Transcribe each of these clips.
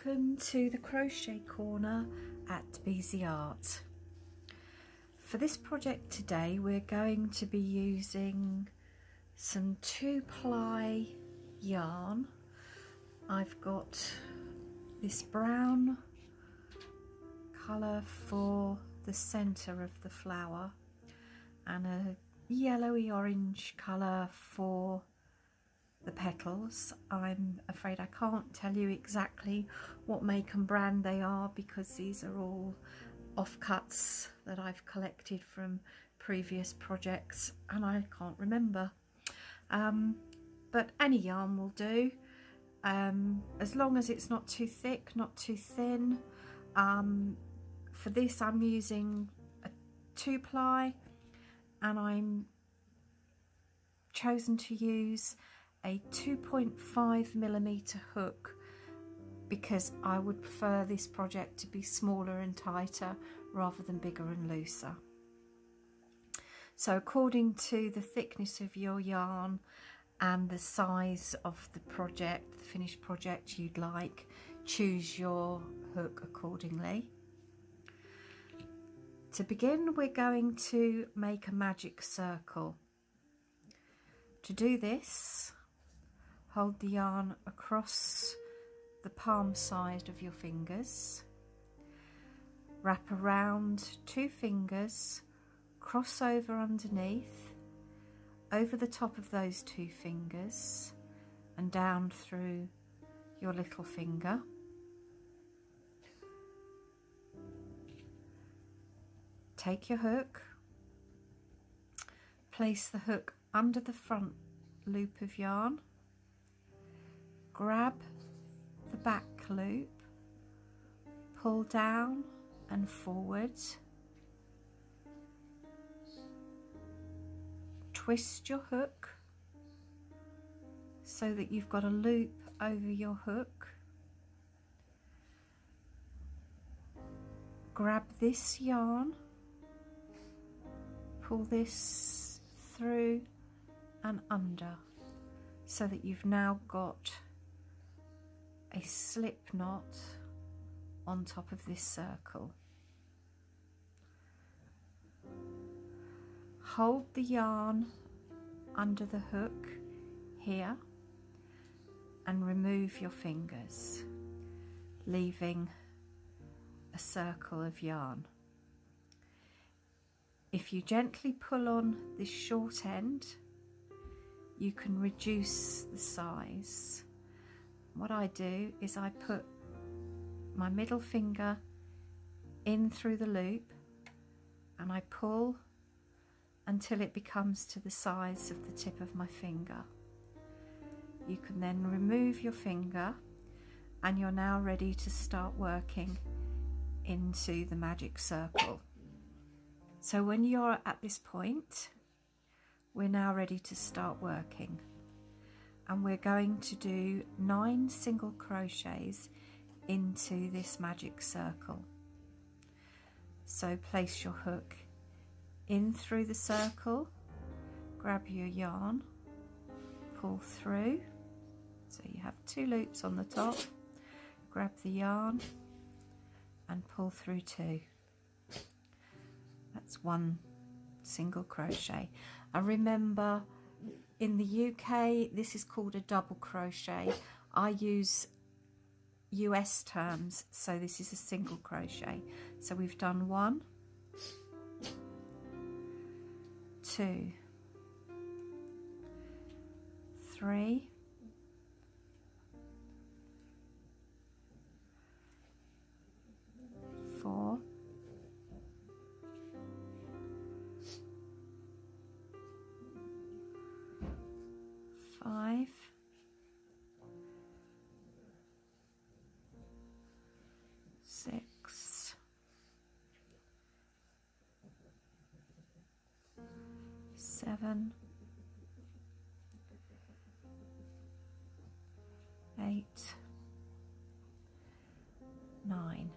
Welcome to the crochet corner at Beezy Art. For this project today we're going to be using some 2-ply yarn. I've got this brown colour for the centre of the flower and a yellowy orange colour for the petals. I'm afraid I can't tell you exactly what make and brand they are because these are all offcuts that I've collected from previous projects and I can't remember. But any yarn will do, as long as it's not too thick, not too thin. For this I'm using a 2-ply and I'm chosen to use a 2.5mm hook because I would prefer this project to be smaller and tighter rather than bigger and looser. So according to the thickness of your yarn and the size of the project, the finished project you'd like, choose your hook accordingly. To begin, we're going to make a magic circle. To do this, hold the yarn across the palm side of your fingers, wrap around 2 fingers, cross over underneath, over the top of those 2 fingers and down through your little finger. Take your hook, place the hook under the front loop of yarn, grab the back loop, pull down and forward, twist your hook so that you've got a loop over your hook, grab this yarn, pull this through and under so that you've now got a slip knot on top of this circle. Hold the yarn under the hook here and remove your fingers, leaving a circle of yarn. If you gently pull on this short end, you can reduce the size. What I do is I put my middle finger in through the loop and I pull until it becomes to the size of the tip of my finger. You can then remove your finger and you're now ready to start working into the magic circle. So when you're at this point, we're now ready to start working. And we're going to do 9 single crochets into this magic circle. So place your hook in through the circle, grab your yarn, pull through, so you have 2 loops on the top, grab the yarn and pull through 2. That's 1 single crochet. And remember, in the UK this is called a double crochet. I use US terms, so this is a single crochet. So we've done 1, 2, 3, 4, 5, 6, 7, 8, 9.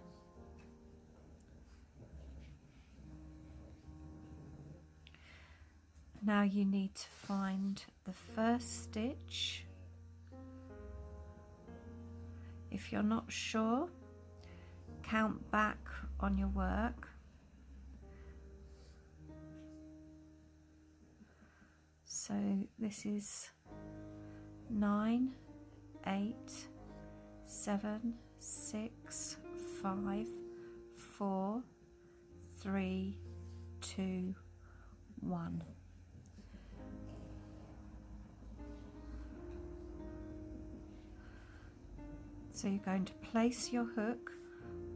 Now you need to find the first stitch If you're not sure, count back on your work. So this is 9, 8, 7, 6, 5, 4, 3, 2, 1. So you're going to place your hook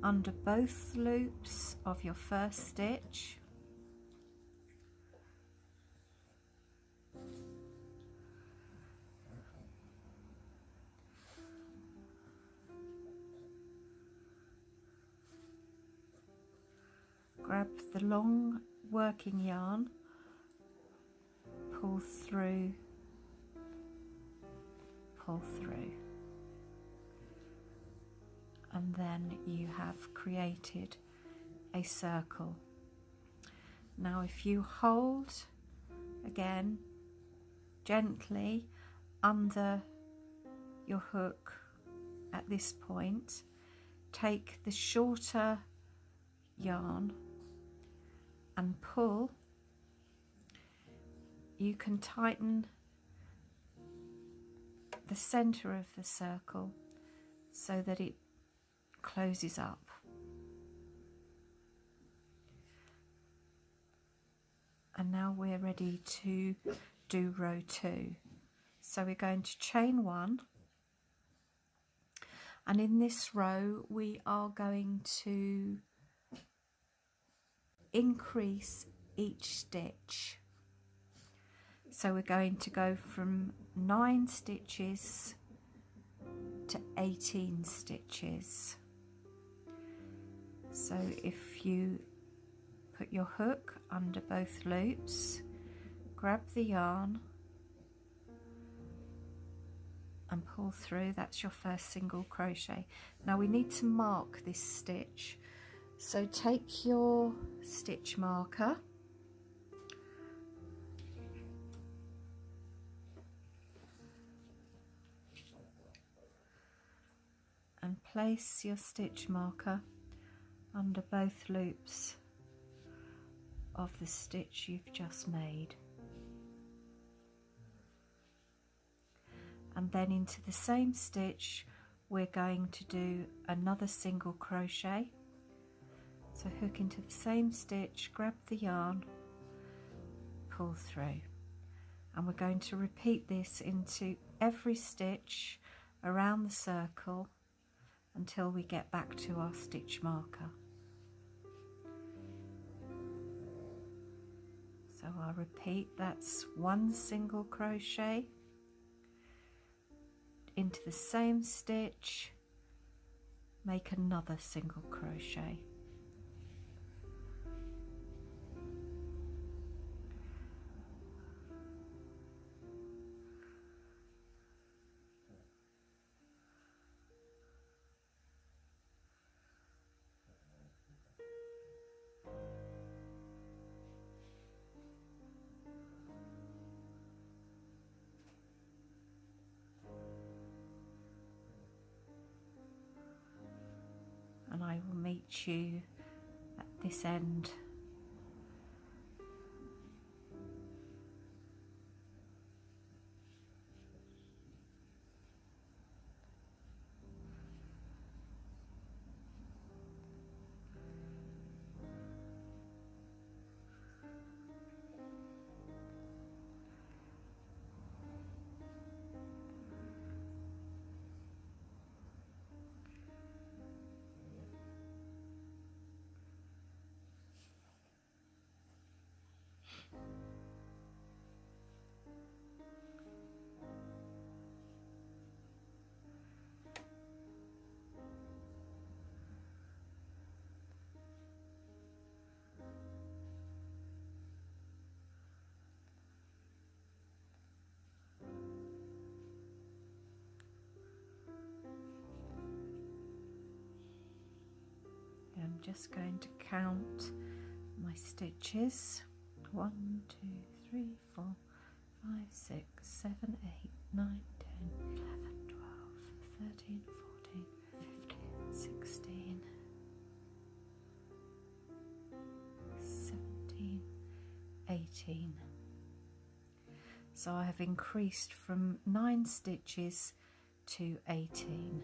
under both loops of your first stitch. Grab the long working yarn, pull through, and then you have created a circle. Now if you hold again gently under your hook at this point, take the shorter yarn and pull, you can tighten the center of the circle so that it closes up. And now we're ready to do row 2. So we're going to chain 1, and in this row we are going to increase each stitch. So we're going to go from 9 stitches to 18 stitches. So if you put your hook under both loops, grab the yarn and pull through, that's your first single crochet. Now we need to mark this stitch. So take your stitch marker and place your stitch marker under both loops of the stitch you've just made, and then into the same stitch we're going to do another single crochet. So hook into the same stitch, grab the yarn, pull through, and we're going to repeat this into every stitch around the circle until we get back to our stitch marker. So I'll repeat, that's 1 single crochet into the same stitch, make another single crochet. And I will meet you at this end. I'm just going to count my stitches. 1, 2, 3, 4, 5, 6, 7, 8, 9, 10, 11, 12, 13, 14, 18. So I have increased from 9 stitches to 18.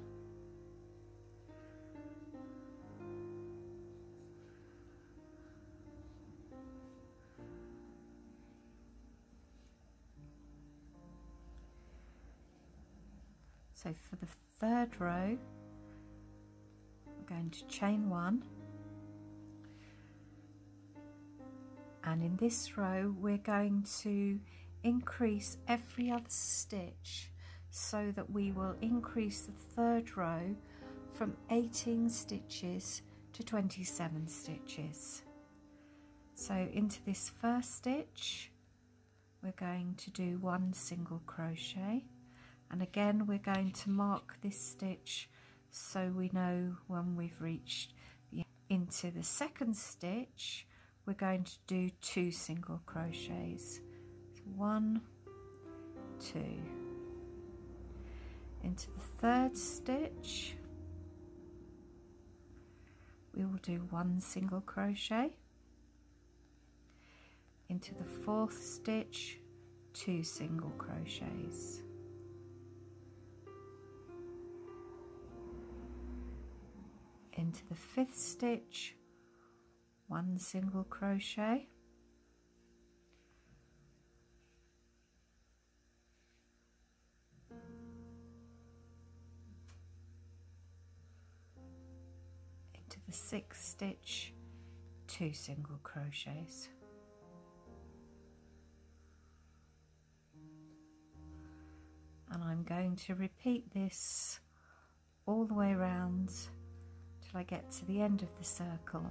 So for the third row, I'm going to chain 1, and in this row we're going to increase every other stitch, so that we will increase the third row from 18 stitches to 27 stitches. So into this first stitch we're going to do 1 single crochet, and again we're going to mark this stitch so we know when we've reached the end. Into the second stitch we're going to do 2 single crochets. So 1, 2. Into the third stitch we will do 1 single crochet. Into the fourth stitch, 2 single crochets. Into the fifth stitch, 1 single crochet. Into the sixth stitch, 2 single crochets. And I'm going to repeat this all the way around till I get to the end of the circle.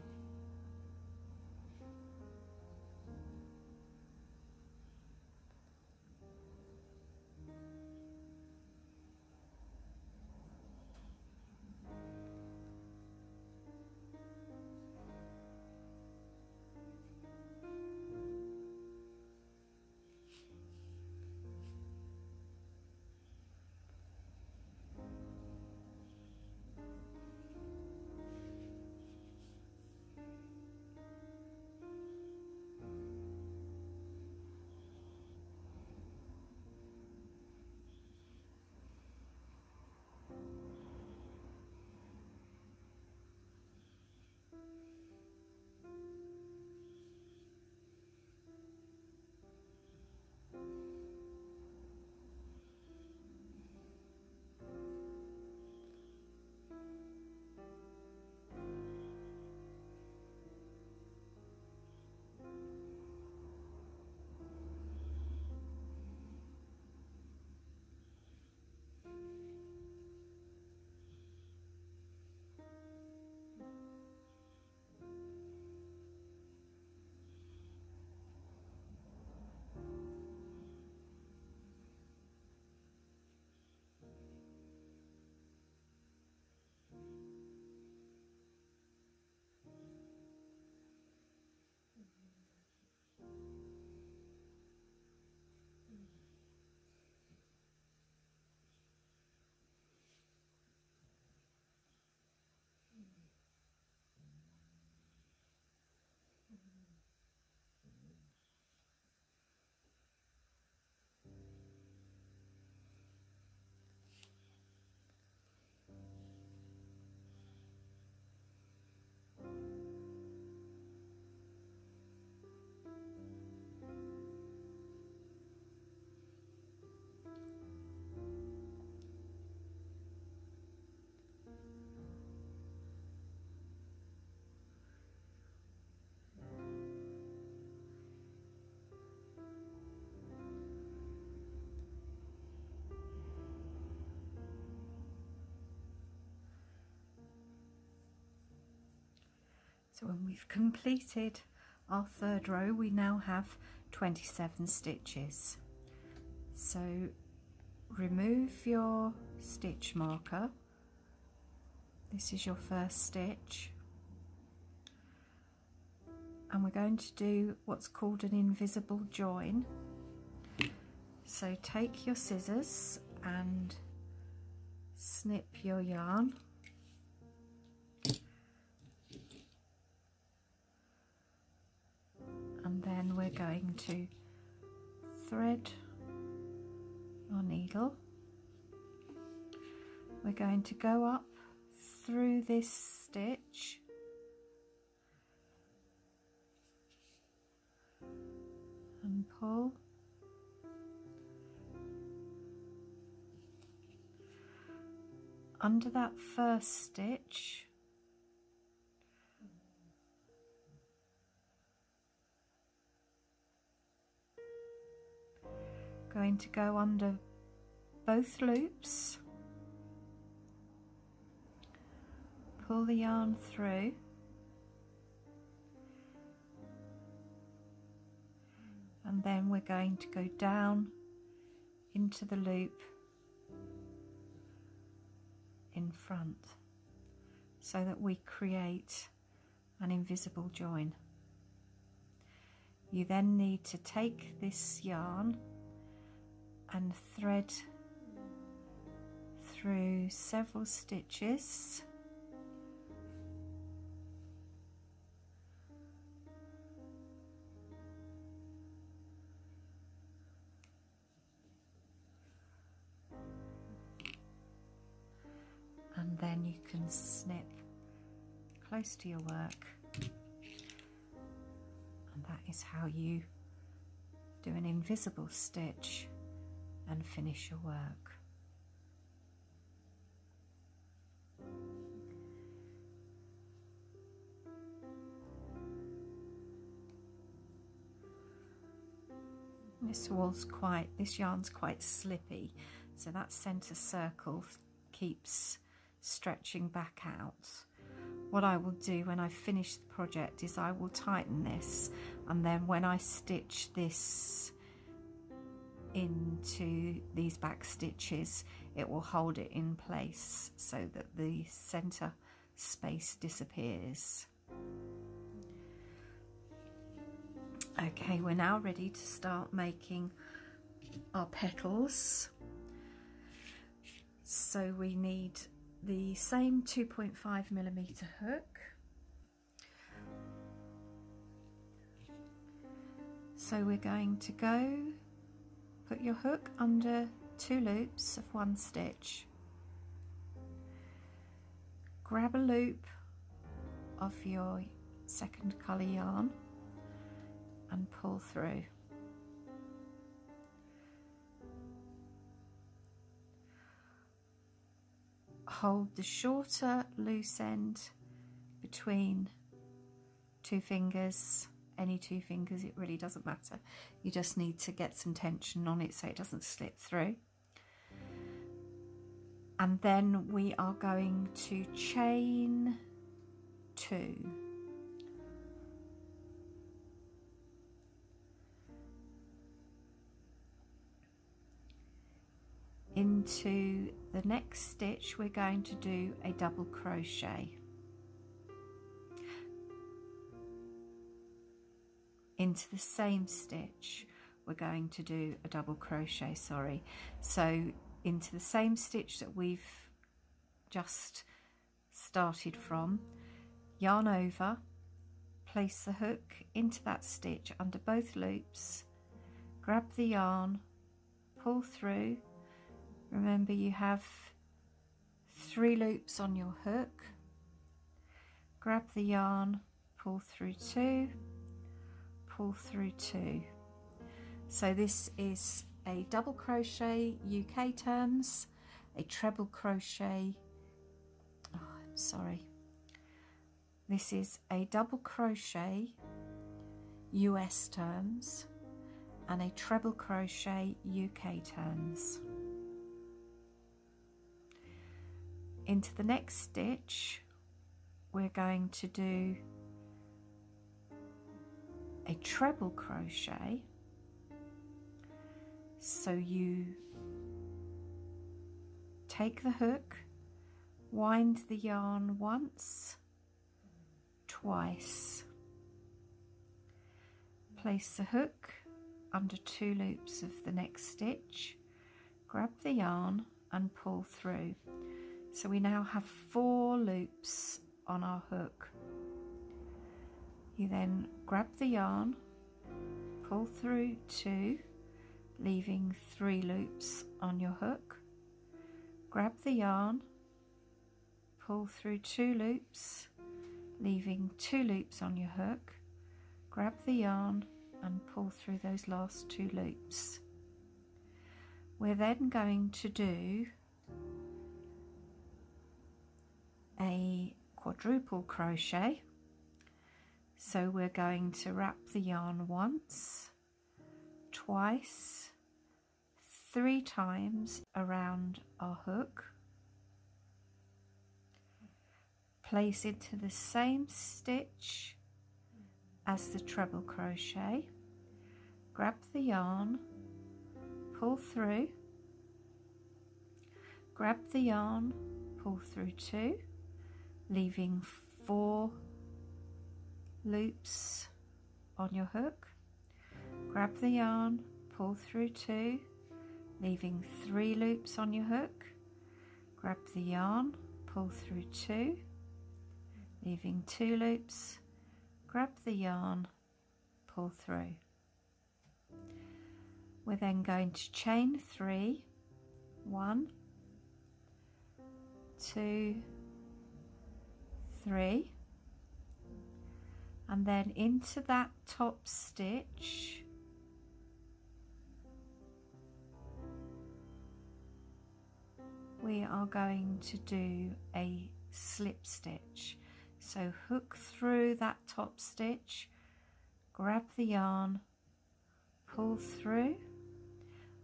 So when we've completed our third row, we now have 27 stitches. So remove your stitch marker. This is your first stitch. And we're going to do what's called an invisible join. So take your scissors and snip your yarn. And then we're going going to thread our needle. We're going to go up through this stitch and pull. Under that first stitch, going to go under both loops, pull the yarn through, and then we're going to go down into the loop in front so that we create an invisible join. You then need to take this yarn and thread through several stitches and then you can snip close to your work, and that is how you do an invisible stitch and finish your work. This yarn's quite slippy, so that centre circle keeps stretching back out. What I will do when I finish the project is I will tighten this, and then when I stitch this into these back stitches, it will hold it in place so that the center space disappears. Okay, we're now ready to start making our petals. So we need the same 2.5mm hook. So we're going to go put your hook under 2 loops of 1 stitch. Grab a loop of your second colour yarn and pull through. Hold the shorter loose end between 2 fingers, any 2 fingers, it really doesn't matter. You just need to get some tension on it so it doesn't slip through. And then we are going to chain 2. Into the next stitch we're going to do a double crochet. Into the same stitch we're going to do a double crochet, so into the same stitch that we've just started from, yarn over, place the hook into that stitch under both loops, grab the yarn, pull through. Remember, you have 3 loops on your hook, grab the yarn, pull through 2, pull through 2. So this is a double crochet UK terms, a treble crochet, this is a double crochet US terms and a treble crochet UK terms. Into the next stitch we're going to do a treble crochet, so you take the hook, wind the yarn once, twice, place the hook under 2 loops of the next stitch, grab the yarn and pull through. So we now have 4 loops on our hook. You then grab the yarn, pull through 2, leaving 3 loops on your hook, grab the yarn, pull through 2 loops, leaving 2 loops on your hook, grab the yarn and pull through those last 2 loops. We're then going to do a quadruple crochet. So we're going to wrap the yarn once, twice, 3 times around our hook, place into the same stitch as the treble crochet, grab the yarn, pull through, grab the yarn, pull through 2, leaving 4 loops on your hook, grab the yarn, pull through 2, leaving 3 loops on your hook, grab the yarn, pull through 2, leaving 2 loops, grab the yarn, pull through. We're then going to chain 3, 1, 2, 3, and then into that top stitch we are going to do a slip stitch. So hook through that top stitch, grab the yarn, pull through,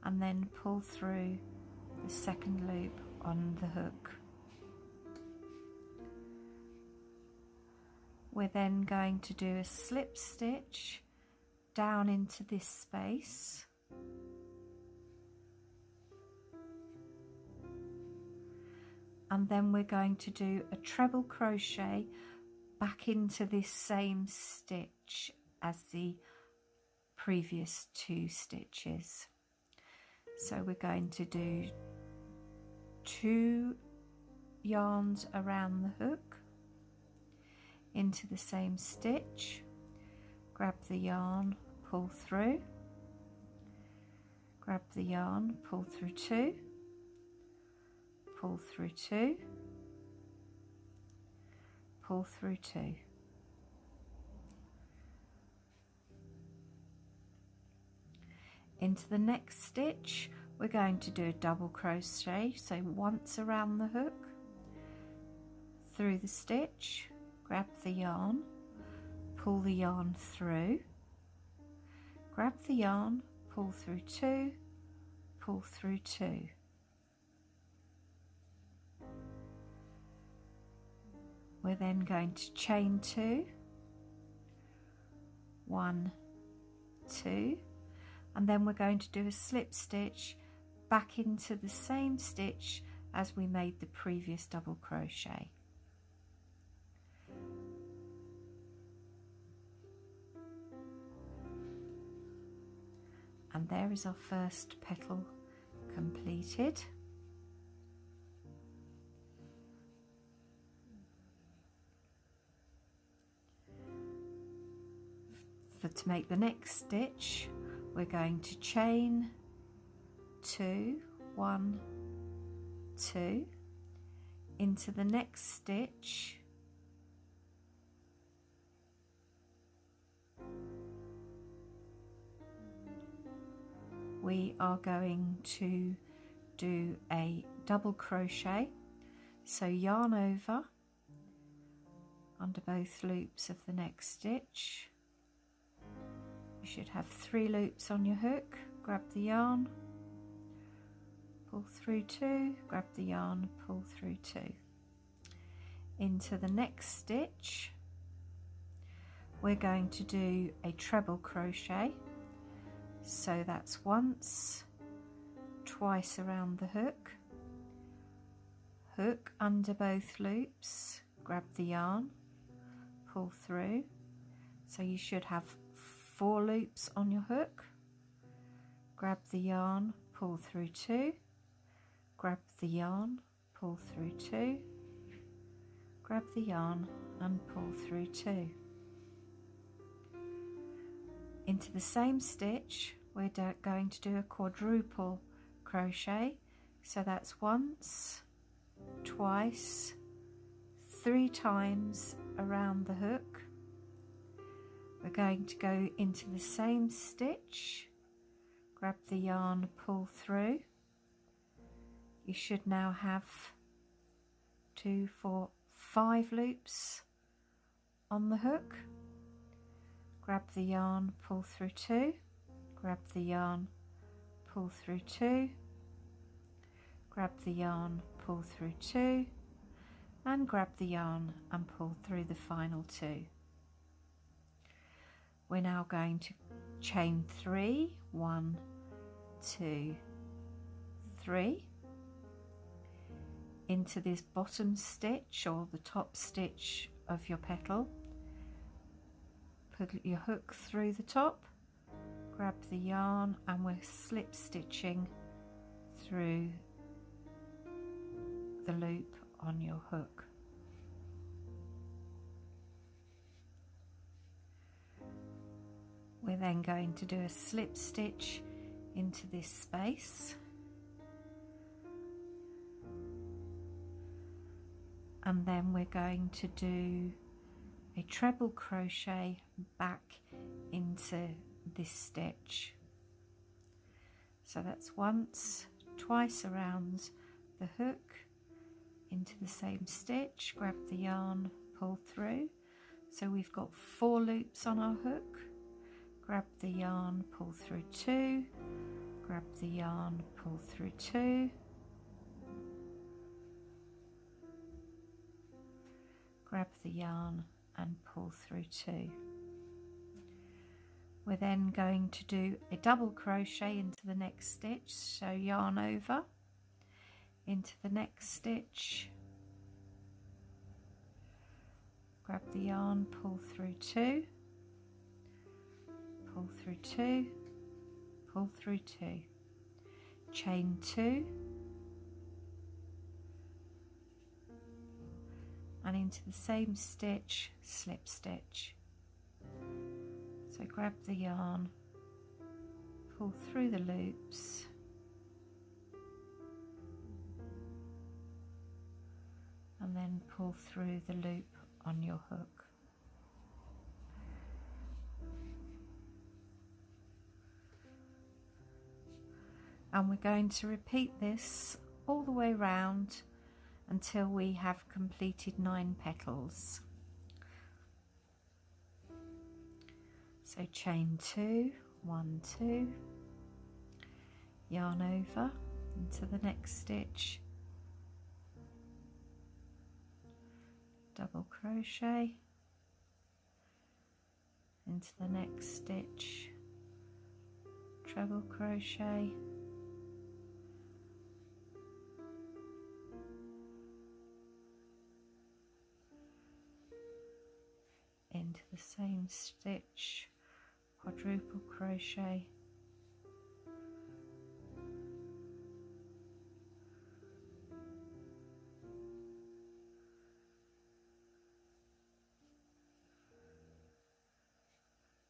and then pull through the second loop on the hook. We're then going to do a slip stitch down into this space, and then we're going to do a treble crochet back into this same stitch as the previous 2 stitches. So we're going to do 2 yarns around the hook, into the same stitch, grab the yarn, pull through, grab the yarn, pull through 2, pull through 2, pull through 2. Into the next stitch we're going to do a double crochet, so once around the hook, through the stitch, grab the yarn, pull the yarn through, grab the yarn, pull through 2, pull through 2. We're then going to chain 2, 1, 2, and then we're going to do a slip stitch back into the same stitch as we made the previous double crochet. And there is our first petal completed. To make the next stitch, we're going to chain 2, 1, 2, into the next stitch, we are going to do a double crochet, so yarn over under both loops of the next stitch. You should have 3 loops on your hook, grab the yarn, pull through 2, grab the yarn, pull through 2. Into the next stitch we're going to do a treble crochet, so that's once, twice around the hook, hook under both loops, grab the yarn, pull through, so you should have 4 loops on your hook, grab the yarn, pull through 2, grab the yarn, pull through 2, grab the yarn and pull through 2. Into the same stitch we're going to do a quadruple crochet, so that's once, twice, 3 times around the hook. We're going to go into the same stitch, grab the yarn, pull through. You should now have 2, 4, 5 loops on the hook. Grab the yarn, pull through 2, grab the yarn, pull through 2, grab the yarn, pull through 2, and grab the yarn and pull through the final 2. We're now going to chain 3, 1, 2, 3, into this bottom stitch or the top stitch of your petal. Put your hook through the top, grab the yarn, and we're slip stitching through the loop on your hook. We're then going to do a slip stitch into this space, and then we're going to do a treble crochet back into this stitch. So that's once, twice around the hook, into the same stitch, grab the yarn, pull through. So we've got 4 loops on our hook. Grab the yarn, pull through 2, grab the yarn, pull through 2, grab the yarn and pull through 2. We're then going to do a double crochet into the next stitch, so yarn over, into the next stitch, grab the yarn, pull through 2, pull through 2, pull through 2, chain 2, and into the same stitch, slip stitch. So grab the yarn, pull through the loops, and then pull through the loop on your hook. And we're going to repeat this all the way round until we have completed 9 petals. So chain 2, 1, 2, yarn over into the next stitch, double crochet into the next stitch, treble crochet, into the same stitch, quadruple crochet,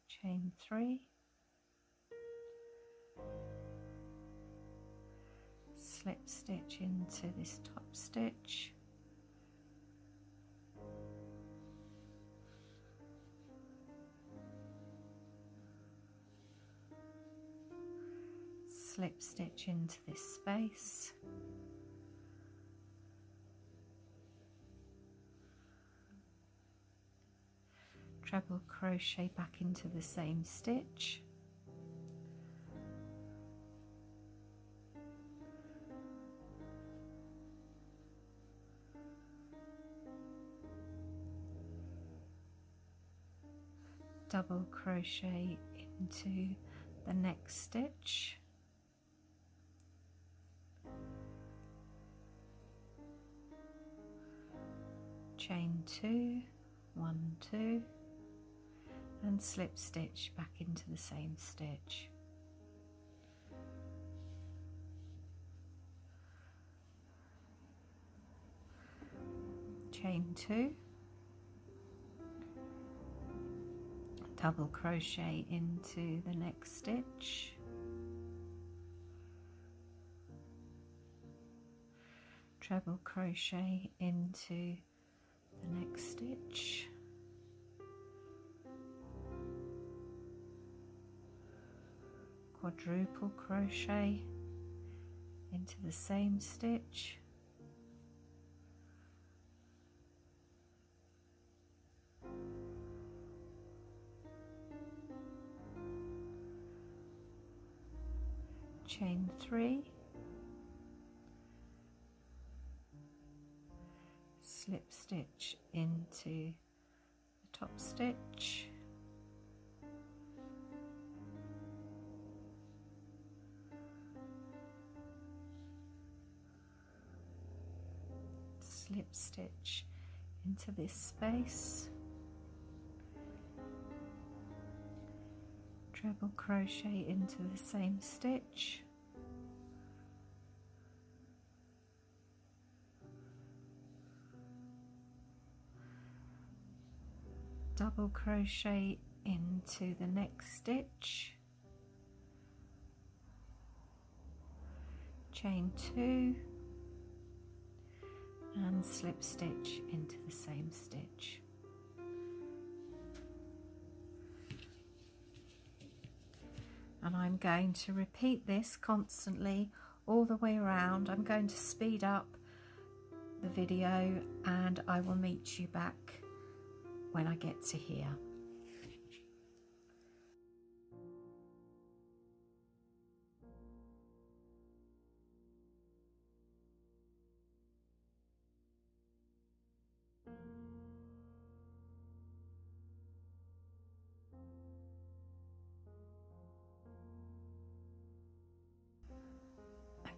chain 3, slip stitch into this top stitch, slip stitch into this space, treble crochet back into the same stitch, double crochet into the next stitch, chain 2, 1, 2, and slip stitch back into the same stitch. Chain 2, double crochet into the next stitch, treble crochet into the next stitch, quadruple crochet into the same stitch, chain 3, slip stitch into the top stitch, slip stitch into this space, treble crochet into the same stitch, double crochet into the next stitch, chain 2 and slip stitch into the same stitch. And I'm going to repeat this constantly all the way around. I'm going to speed up the video and I will meet you back when I get to here.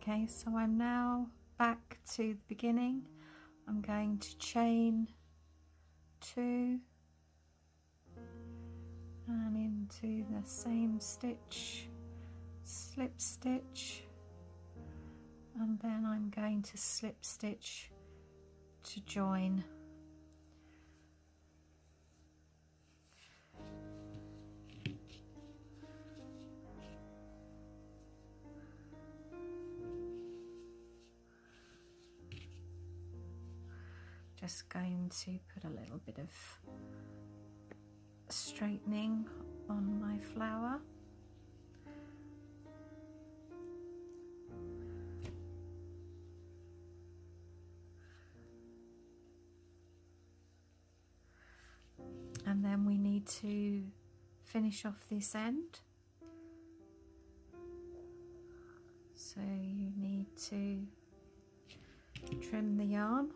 Okay, so I'm now back to the beginning. I'm going to chain 2 and into the same stitch, slip stitch, and then I'm going to slip stitch to join. Just going to put a little bit of straightening on my flower. And then we need to finish off this end. So you need to trim the yarn.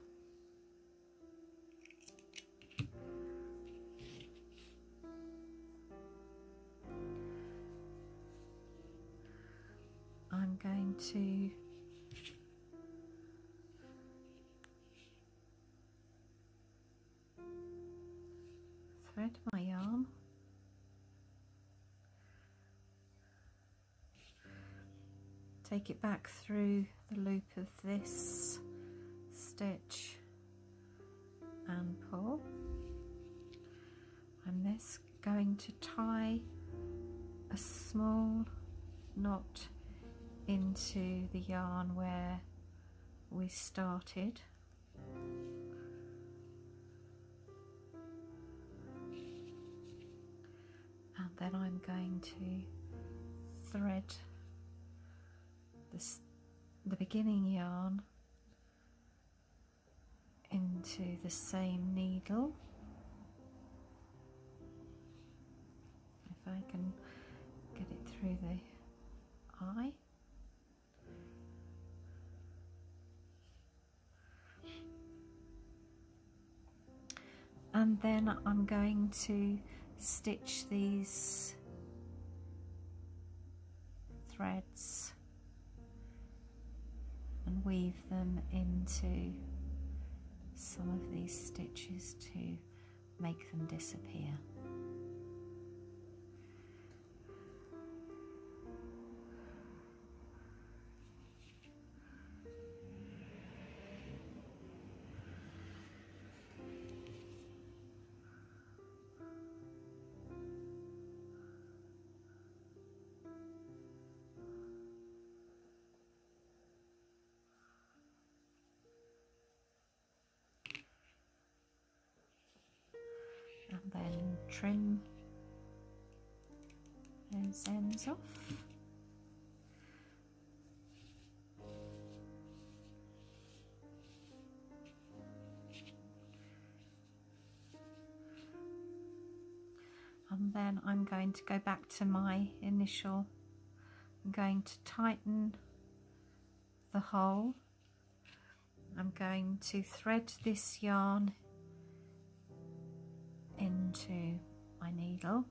I'm going to thread my yarn, take it back through the loop of this stitch and pull. I'm just going to tie a small knot into the yarn where we started, and then I'm going to thread the beginning yarn into the same needle. If I can get it through the eye. And then I'm going to stitch these threads and weave them into some of these stitches to make them disappear. and trim those ends off. And then I'm going to go back to my initial, I'm going to tighten the hole. I'm going to thread this yarn into my needle.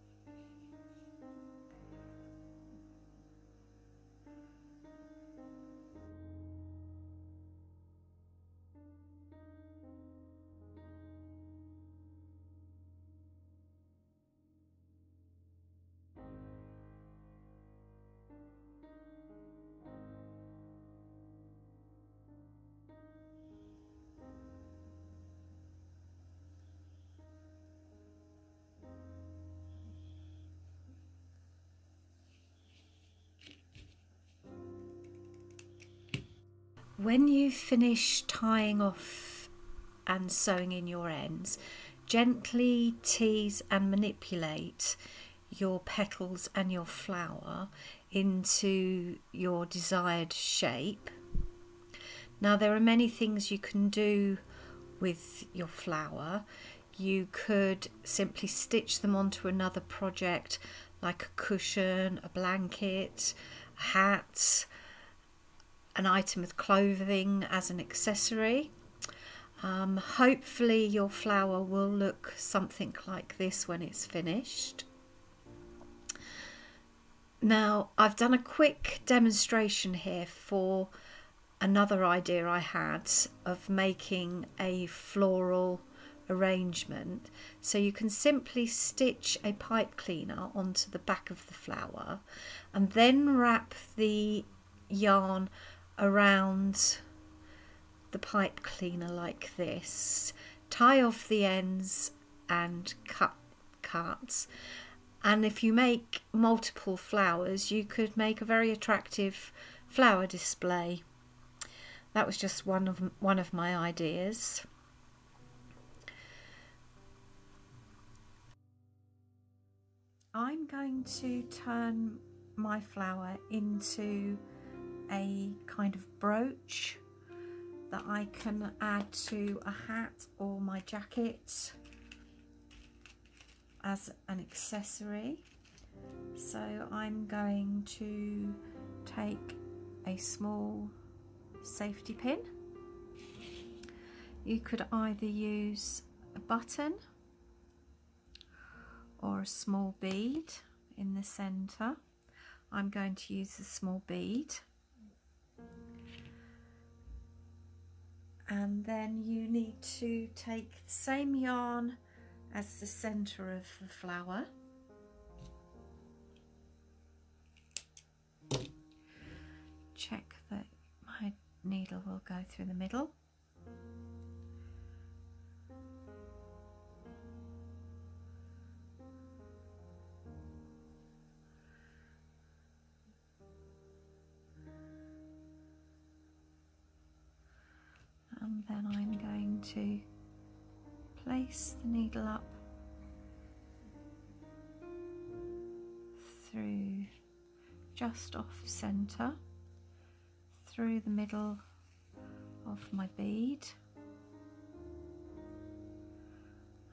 When you finish tying off and sewing in your ends, gently tease and manipulate your petals and your flower into your desired shape. Now, there are many things you can do with your flower. You could simply stitch them onto another project, like a cushion, a blanket, a hat, an item of clothing as an accessory. Hopefully your flower will look something like this when it's finished. Now, I've done a quick demonstration here for another idea I had of making a floral arrangement. So you can simply stitch a pipe cleaner onto the back of the flower and then wrap the yarn around the pipe cleaner like this, tie off the ends and cut. And if you make multiple flowers, you could make a very attractive flower display. That was just one of my ideas. I'm going to turn my flower into a kind of brooch that I can add to a hat or my jacket as an accessory. So I'm going to take a small safety pin. You could either use a button or a small bead in the center. I'm going to use a small bead. And then you need to take the same yarn as the center of the flower. Check that my needle will go through the middle. And then I'm going to place the needle up through just off center, through the middle of my bead,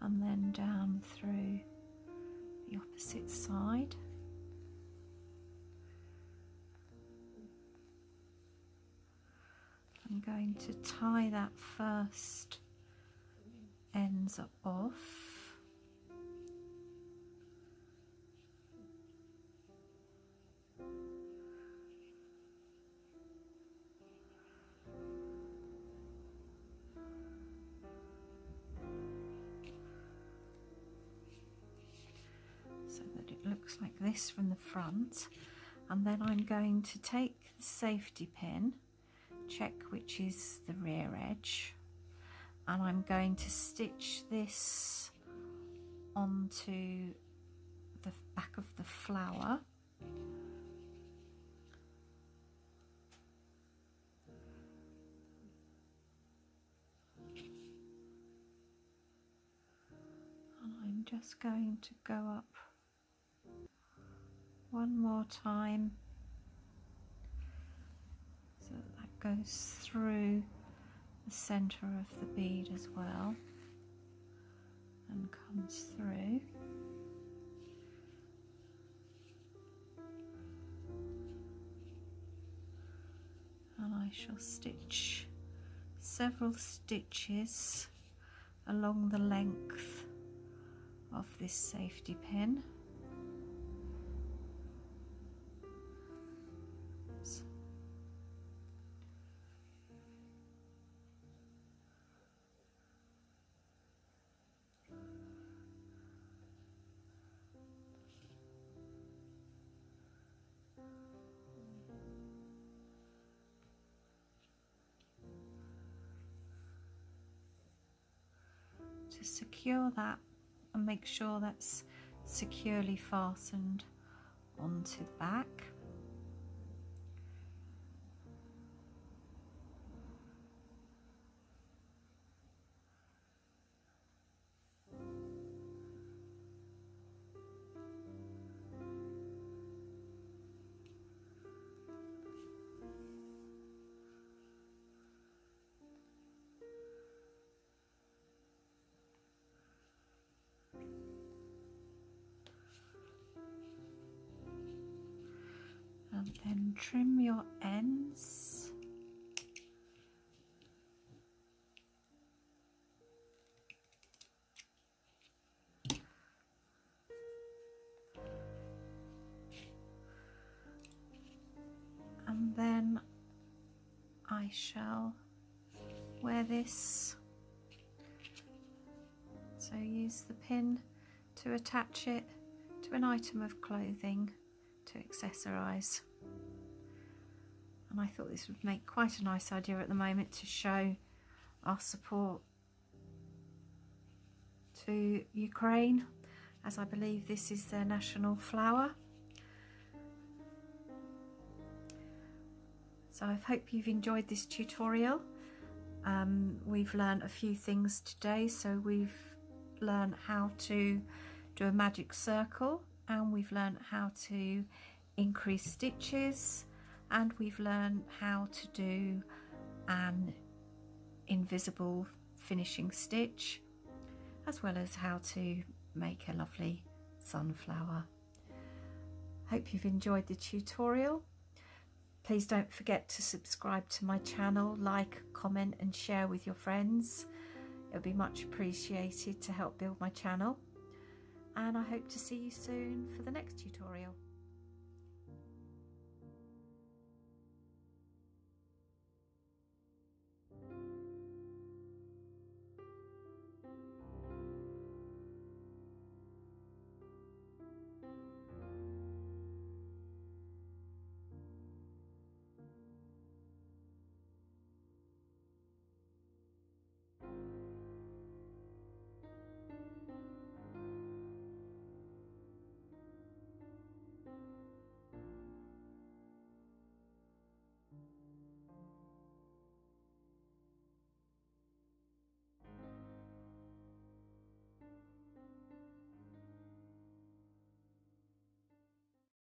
and then down through the opposite side. I'm going to tie that first ends off. So that it looks like this from the front, and then I'm going to take the safety pin, check which is the rear edge, and I'm going to stitch this onto the back of the flower. And I'm I'm just going to go up one more time so that goes through the center of the bead as well and comes through. And I shall stitch several stitches along the length of this safety pin. To secure that and make sure that's securely fastened onto the back. And then trim your ends. And then I shall wear this. So use the pin to attach it to an item of clothing to accessorize. And I thought this would make quite a nice idea at the moment to show our support to Ukraine, as I believe this is their national flower. So I hope you've enjoyed this tutorial. We've learned a few things today. So we've learned how to do a magic circle, and we've learned how to increase stitches, and we've learned how to do an invisible finishing stitch, as well as how to make a lovely sunflower. Hope you've enjoyed the tutorial. Please don't forget to subscribe to my channel, like, comment and share with your friends. It'll be much appreciated to help build my channel. And I hope to see you soon for the next tutorial.